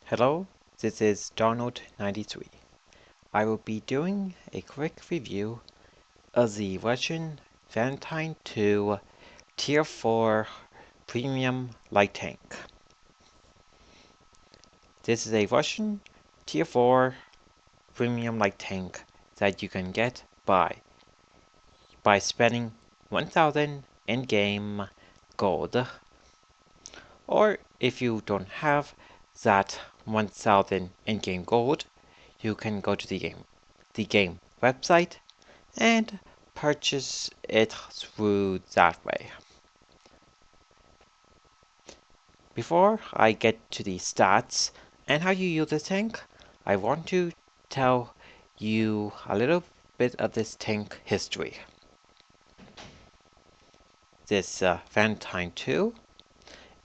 Hello, this is Donald93. I will be doing a quick review of the Russian Valentine 2 Tier 4 Premium Light Tank. This is a Russian Tier 4 Premium Light Tank that you can get by spending 1000 in-game gold. Or if you don't have that 1000 in-game gold, you can go to the game website and purchase it through that way. Before I get to the stats and how you use this tank, I want to tell you a little bit of this tank history. This Valentine 2,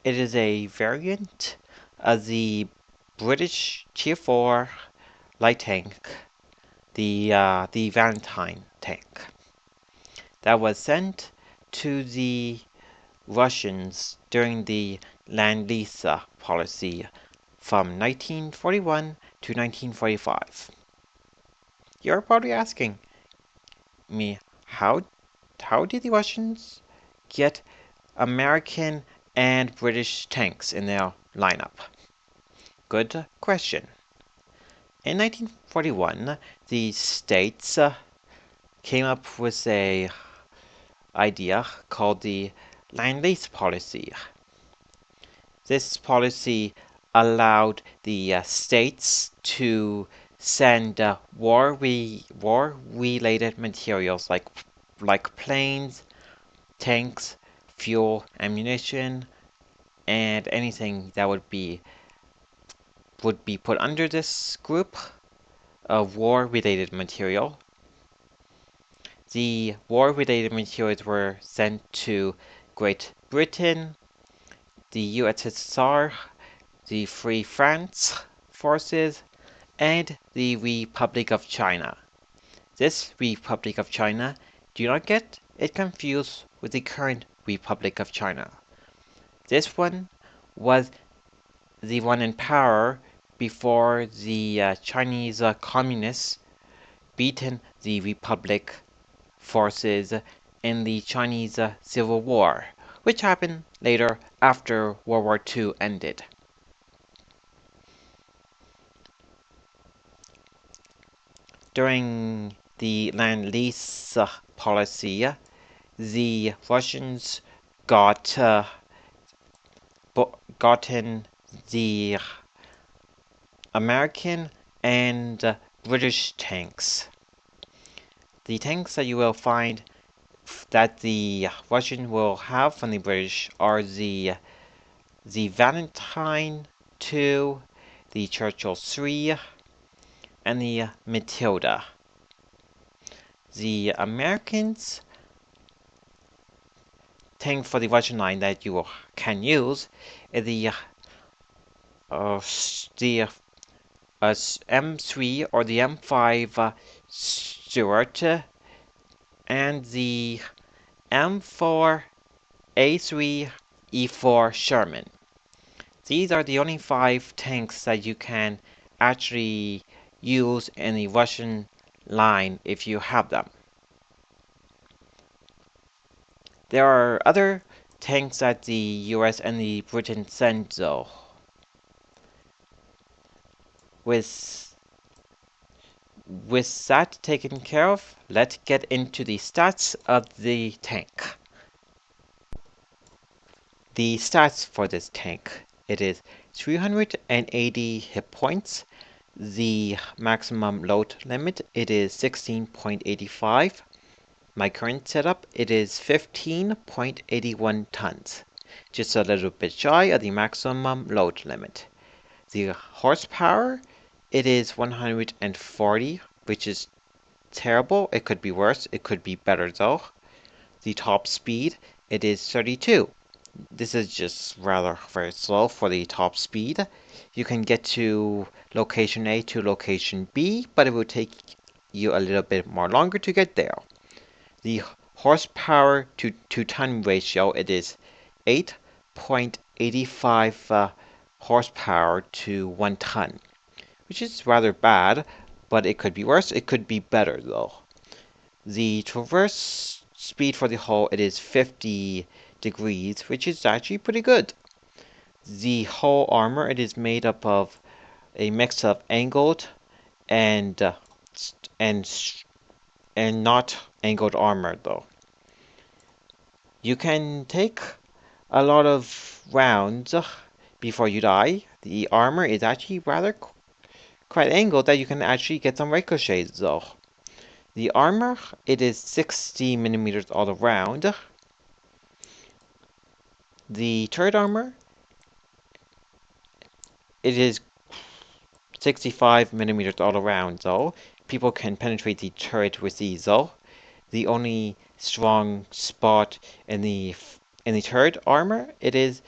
it is a variant of the British Tier 4 light tank, the Valentine tank, that was sent to the Russians during the Land-Lease policy from 1941 to 1945. You're probably asking me, how did the Russians get American and British tanks in their lineup? Good question. In 1941, the States came up with a idea called the Land-Lease policy. This policy allowed the states to send war-related materials like planes, tanks, fuel, ammunition, and anything that would be put under this group of war-related material. The war-related materials were sent to Great Britain, the USSR, the Free France forces, and the Republic of China. This Republic of China, do not get it confused with the current Republic of China. This one was the one in power before the Chinese communists beaten the Republic forces in the Chinese Civil War, which happened later after World War II ended. During the Land-Lease policy, the Russians gotten the American and British tanks. The tanks that you will find that the Russian will have from the British are the Valentine 2, the Churchill 3, and the Matilda. The Americans tank for the Russian line that you can use is the M3 or the M5 Stuart and the M4A3 E4 Sherman. These are the only 5 tanks that you can actually use in the Russian line if you have them. There are other tanks that the US and the Britain sent though. With that taken care of, let's get into the stats of the tank. The stats for this tank: it is 380 hit points. The maximum load limit, it is 16.85. My current setup, it is 15.81 tons, just a little bit shy of the maximum load limit. The horsepower, it is 140, which is terrible. It could be worse, it could be better though. The top speed, it is 32. This is just rather very slow for the top speed. You can get to location A to location B, but it will take you a little bit more longer to get there. The horsepower to ton ratio, it is 8.85 horsepower to 1 ton, which is rather bad, but it could be worse. It could be better though. The traverse speed for the hull, it is 50 degrees, which is actually pretty good. The hull armor, it is made up of a mix of angled and and and not angled armor though. You can take a lot of rounds before you die. The armor is actually rather quite angled that you can actually get some ricochets though. The armor, it is 60 millimeters all around. The turret armor, it is 65 millimeters all around though. People can penetrate the turret with ease though. The only strong spot in the turret armor, it is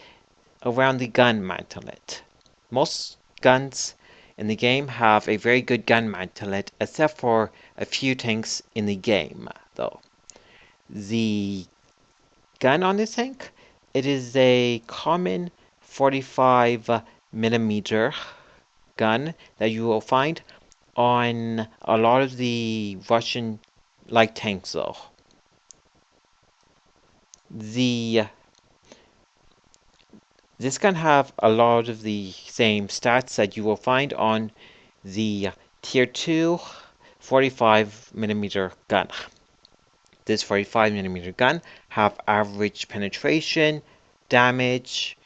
around the gun mantelet. Most guns in the game have a very good gun mantelet, except for a few tanks in the game, though. The gun on this tank, it is a common 45 millimeter gun that you will find on a lot of the Russian light tanks, though. This gun have a lot of the same stats that you will find on the Tier 2 45mm gun. This 45mm gun have average penetration, damage,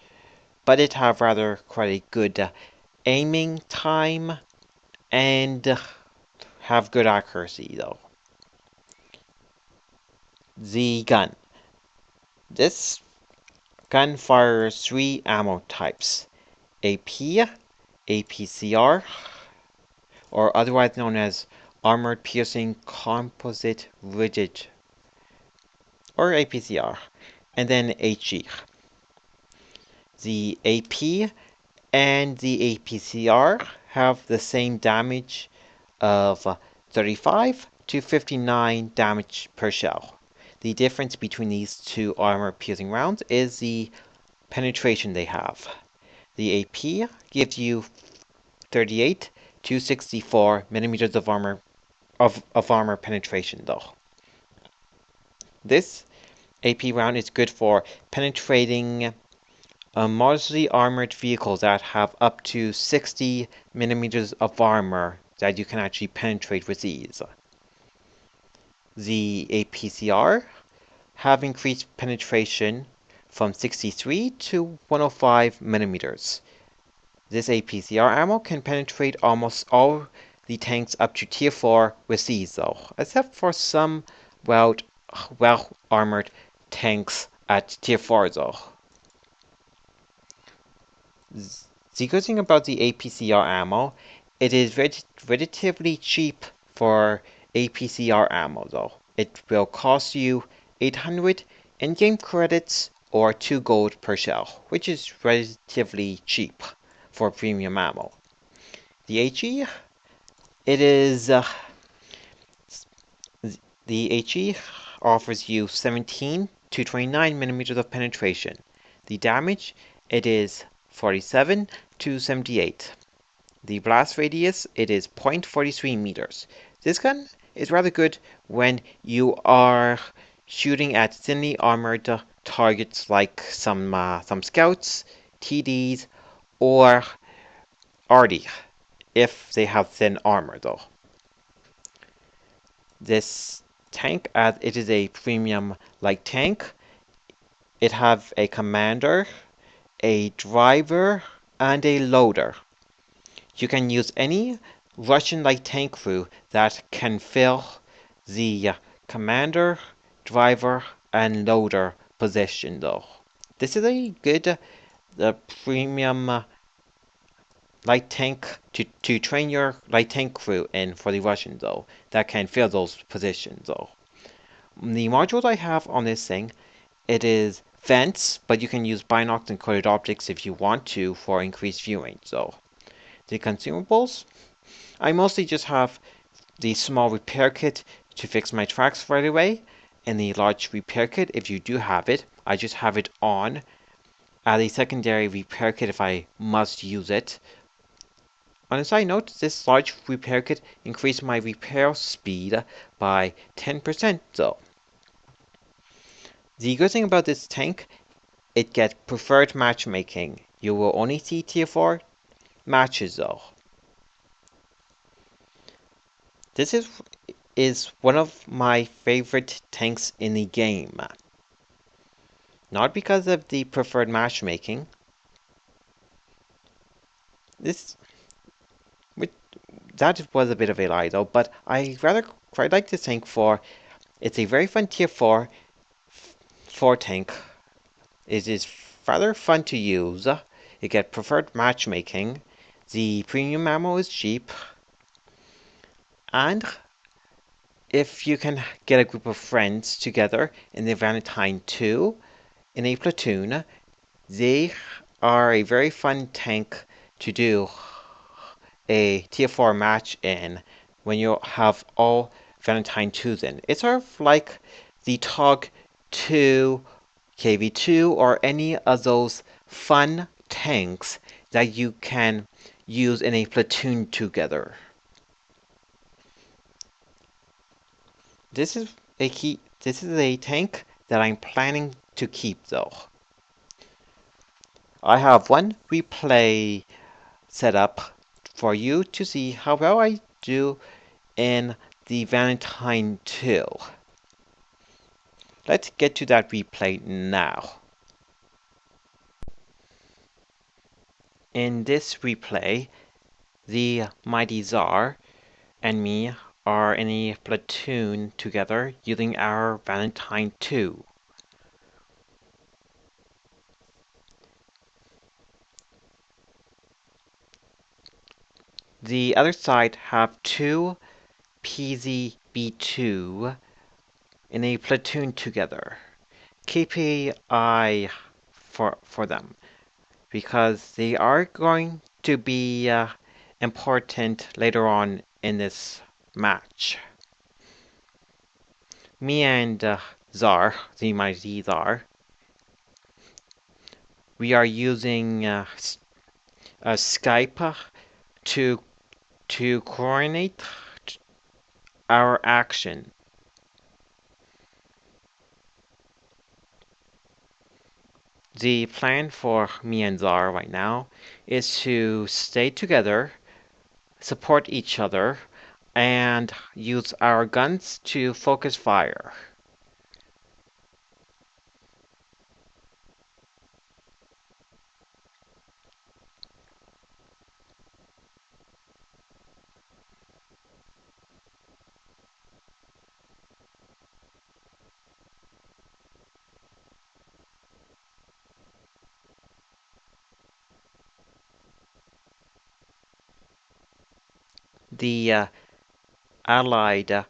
but it have rather quite a good aiming time and have good accuracy though. The gun. This gun fires 3 ammo types: AP, APCR, or otherwise known as Armored Piercing Composite Rigid, or APCR, and then HE. The AP and the APCR have the same damage of 35 to 59 damage per shell. The difference between these two armor-piercing rounds is the penetration they have. The AP gives you 38 to 64 millimeters of armor penetration though. This AP round is good for penetrating modestly armored vehicles that have up to 60 millimeters of armor that you can actually penetrate with ease. The APCR have increased penetration from 63 to 105 millimeters. This APCR ammo can penetrate almost all the tanks up to Tier 4 with ease though, except for some well-armored tanks at Tier 4 though. The good thing about the APCR ammo, it is relatively cheap for APCR ammo though. It will cost you 800 in-game credits or 2 gold per shell, which is relatively cheap for premium ammo. The HE, it is the HE offers you 17 to 29 millimeters of penetration. The damage, it is 47 to 78. The blast radius, it is 0.43 meters. This gun is rather good when you are shooting at thinly armored targets like some scouts, TDs, or RD, if they have thin armor though. This tank, as it is a premium light tank, it have a commander, a driver, and a loader. You can use any Russian light tank crew that can fill the commander, driver, and loader position though. This is a good premium light tank to train your light tank crew in for the Russians though, that can fill those positions though. The modules I have on this thing, it is vents, but you can use binocs and colored optics if you want to for increased view range though. The consumables, I mostly just have the small repair kit to fix my tracks right away, and the large repair kit, if you do have it, I just have it on as a secondary repair kit if I must use it. On a side note, this large repair kit increased my repair speed by 10% though. The good thing about this tank, it gets preferred matchmaking. You will only see tier 4 matches though. This is one of my favorite tanks in the game. Not because of the preferred matchmaking. This that was a bit of a lie though, but I rather quite like this tank for it's a very fun tier 4 tank. It is rather fun to use. You get preferred matchmaking. The premium ammo is cheap. And if you can get a group of friends together in the Valentine 2 in a platoon, they are a very fun tank to do a tier 4 match in when you have all Valentine 2s in. It's sort of like the TOG 2, KV2, or any of those fun tanks that you can use in a platoon together. This is a tank that I'm planning to keep though. I have one replay set up for you to see how well I do in the Valentine 2. Let's get to that replay now. In this replay, the Mighty Czar and me are in a platoon together using our Valentine 2. The other side have two PZB2 in a platoon together. Keep an eye for them because they are going to be important later on in this match. Me and Czar, the mighty Czar, we are using Skype to coordinate our action. The plan for me and Czar right now is to stay together, support each other, and use our guns to focus fire. The allied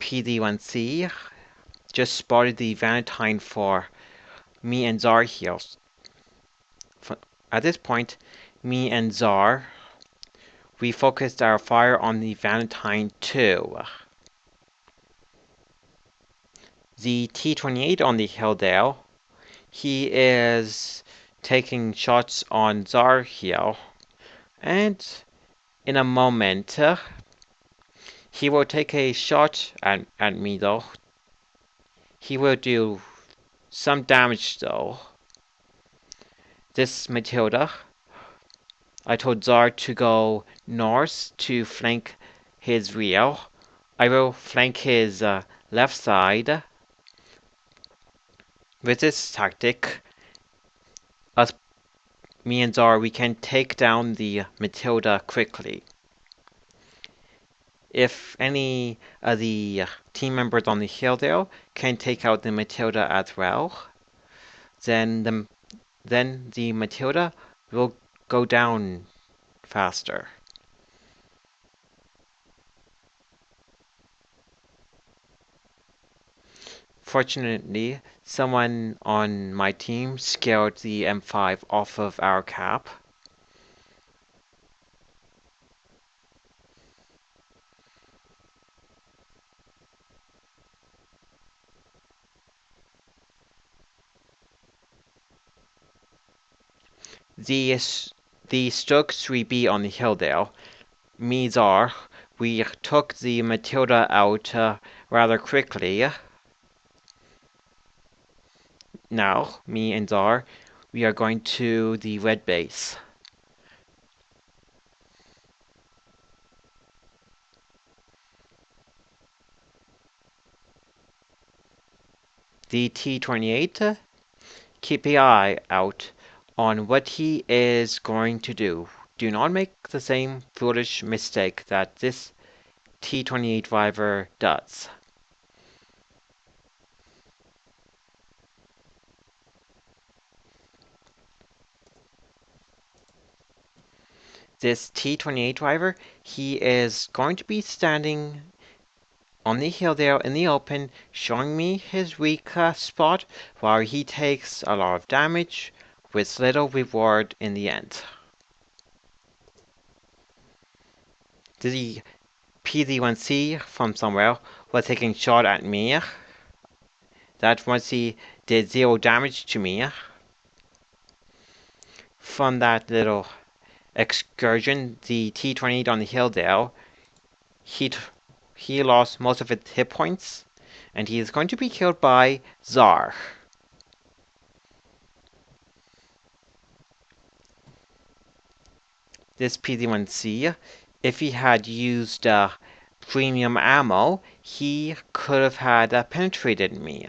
PD1C just spotted the Valentine for me and Czar here. At this point, me and Czar, we focused our fire on the Valentine 2. The T-28 on the Hilldale, he is taking shots on Czar here, and in a moment, he will take a shot at me though. He will do some damage though. This Matilda, I told Czar to go north to flank his rear. I will flank his left side. With this tactic, me and Czar, we can take down the Matilda quickly. If any of the team members on the hill there can take out the Matilda as well, then the Matilda will go down faster. Fortunately, someone on my team scared the M5 off of our cap. The the Stoke 3B on the hill there, me Zar, we took the Matilda out rather quickly. Now, me and Zar, we are going to the red base. The T-28, keep an eye out on what he is going to do. Do not make the same foolish mistake that this T-28 driver does. This T-28 driver, he is going to be standing on the hill there in the open, showing me his weak spot, while he takes a lot of damage with little reward in the end. The PD-1C from somewhere was taking shot at me. That 1C did 0 damage to me. From that little excursion, the T-28 on the hill there, he lost most of his hit points, and he is going to be killed by Zar. This PD-1C, if he had used premium ammo, he could have had penetrated me.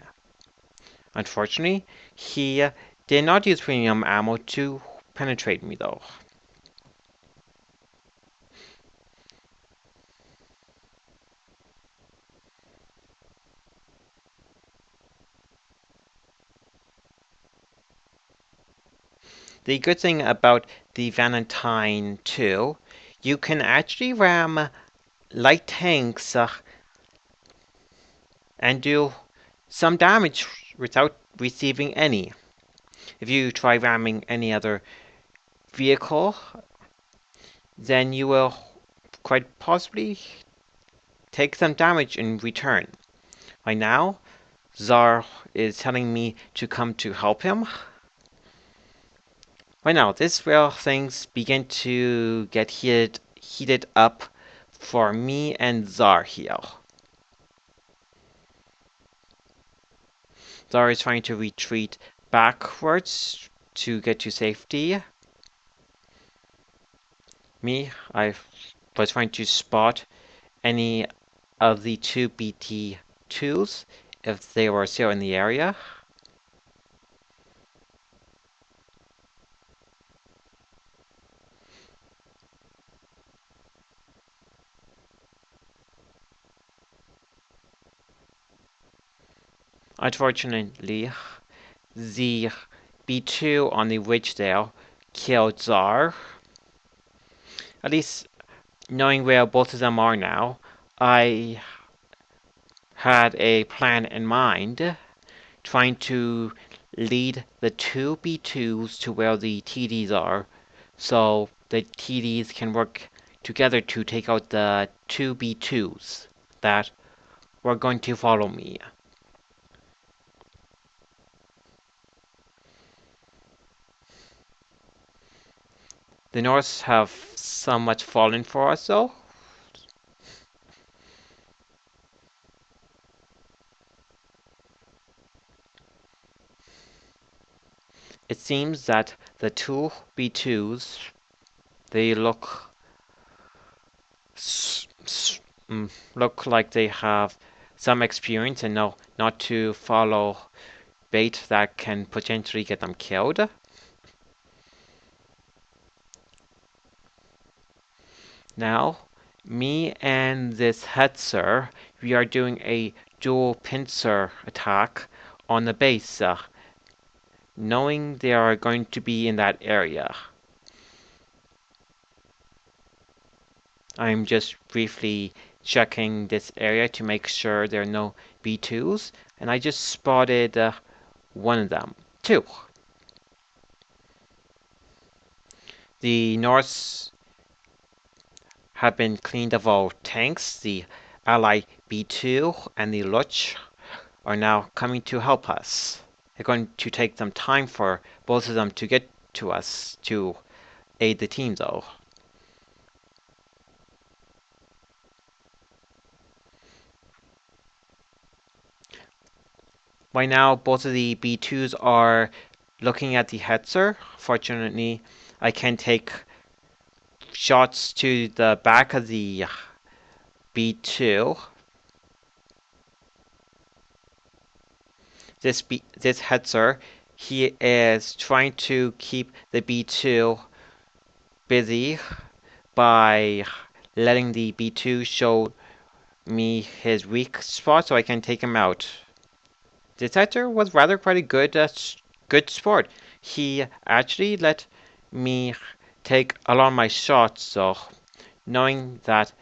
Unfortunately, he did not use premium ammo to penetrate me though. The good thing about the Valentine 2, you can actually ram light tanks and do some damage without receiving any. If you try ramming any other vehicle, then you will quite possibly take some damage in return. Right now, Zar is telling me to come to help him. Right now, this is where things begin to get heated up for me and Zar here. Zar is trying to retreat backwards to get to safety. Me, I was trying to spot any of the two BT2s if they were still in the area. Unfortunately, the B2 on the ridge there killed Zar. At least knowing where both of them are now, I had a plan in mind, trying to lead the two B2s to where the TDs are, so the TDs can work together to take out the two B2s that were going to follow me. The Norse have somewhat fallen for us though. It seems that the two B2s, they look like they have some experience and know not to follow bait that can potentially get them killed. Now, me and this Hetzer, we are doing a dual pincer attack on the base, knowing they are going to be in that area. I'm just briefly checking this area to make sure there are no B2s, and I just spotted one of them. Two. The Norse have been cleaned of all tanks. The Ally B2 and the Luch are now coming to help us. It's going to take some time for both of them to get to us to aid the team though. Right now, both of the B2s are looking at the Hetzer. Fortunately, I can take shots to the back of the B2. This Hetzer, he is trying to keep the B2 busy by letting the B2 show me his weak spot so I can take him out. This Hetzer was rather quite a good sport. He actually let me take a lot of my shots, so knowing that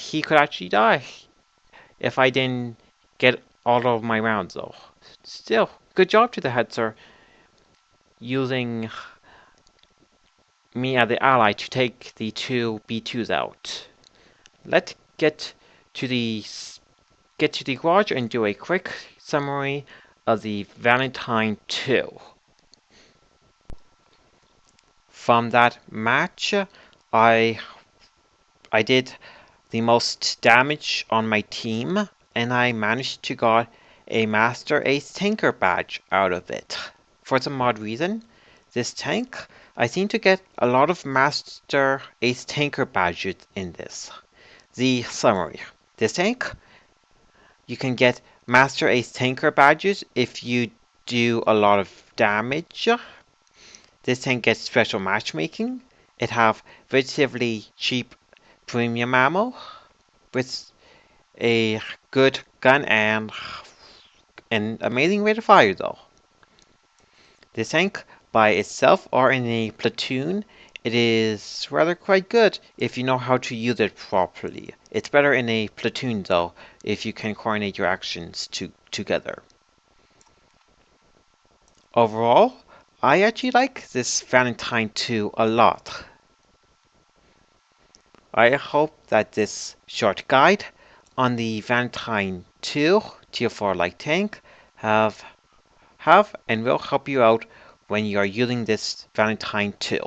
he could actually die if I didn't get all of my rounds though. Still, good job to the Hetzer using me as the ally to take the two B2s out. Let's to the get to the garage and do a quick summary of the Valentine 2. From that match, I I did the most damage on my team, and I managed to get a Master Ace Tanker badge out of it. For some odd reason, this tank, I seem to get a lot of Master Ace Tanker badges in this. The summary. This tank, you can get Master Ace Tanker badges if you do a lot of damage. This tank gets special matchmaking. It have relatively cheap premium ammo with a good gun and an amazing rate of fire though. This tank by itself or in a platoon, it is rather quite good if you know how to use it properly. It's better in a platoon though if you can coordinate your actions together. Overall, I actually like this Valentine 2 a lot. I hope that this short guide on the Valentine 2 Tier 4 light tank have and will help you out when you are using this Valentine 2.